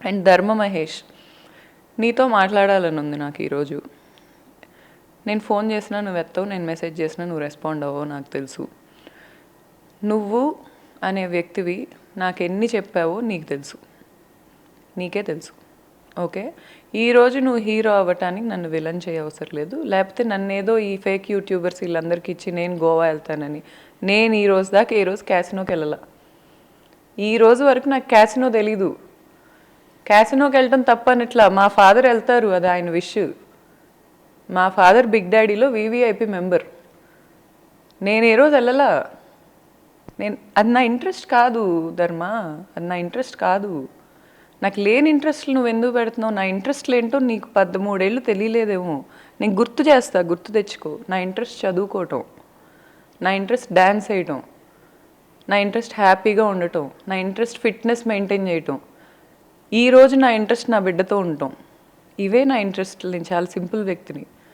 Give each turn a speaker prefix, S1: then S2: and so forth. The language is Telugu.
S1: అండ్ ధర్మ మహేష్, నీతో మాట్లాడాలని ఉంది నాకు ఈరోజు. నేను ఫోన్ చేసినా నువ్వు ఎత్తవు, నేను మెసేజ్ చేసినా నువ్వు రెస్పాండ్ అవ్వవు నాకు తెలుసు. నువ్వు అనే వ్యక్తివి నాకు ఎన్ని చెప్పావో నీకు తెలుసు, నీకే తెలుసు. ఓకే, ఈరోజు నువ్వు హీరో అవ్వటానికి నన్ను విలన్ చేయవసరం లేదు, లేకపోతే నన్ను ఏదో ఈ ఫేక్ యూట్యూబర్స్ వీళ్ళందరికీ ఇచ్చి నేను గోవా వెళ్తానని. నేను ఈ రోజు దాకా ఏ రోజు క్యాసినోకి వెళ్ళాల. ఈ రోజు వరకు నాకు క్యాసినో తెలీదు. క్యాసినోకి వెళ్ళటం తప్పనట్లా, మా ఫాదర్ వెళ్తారు, అది ఆయన విష్. మా ఫాదర్ బిగ్ డాడీలో వివిఐపి మెంబర్. నేను ఏ రోజు వెళ్ళలా. అది నా ఇంట్రెస్ట్ కాదు ధర్మ, అది నా ఇంట్రెస్ట్ కాదు. నాకు లేని ఇంట్రెస్ట్లు నువ్వు ఎందుకు పెడుతున్నావు? నా ఇంట్రెస్ట్లు ఏంటో నీకు 13 ఏళ్ళు తెలియలేదేమో. నేను గుర్తు చేస్తా, గుర్తు తెచ్చుకో. నా ఇంట్రెస్ట్ చదువుకోవటం, నా ఇంట్రెస్ట్ డ్యాన్స్ వేయటం, నా ఇంట్రెస్ట్ హ్యాపీగా ఉండటం, నా ఇంట్రెస్ట్ ఫిట్నెస్ మెయింటైన్ చేయటం, ఈరోజు నా ఇంట్రెస్ట్ నా బిడ్డతో ఉండటం. ఇవే నా ఇంట్రెస్ట్లు. నేను చాలా సింపుల్ వ్యక్తిని.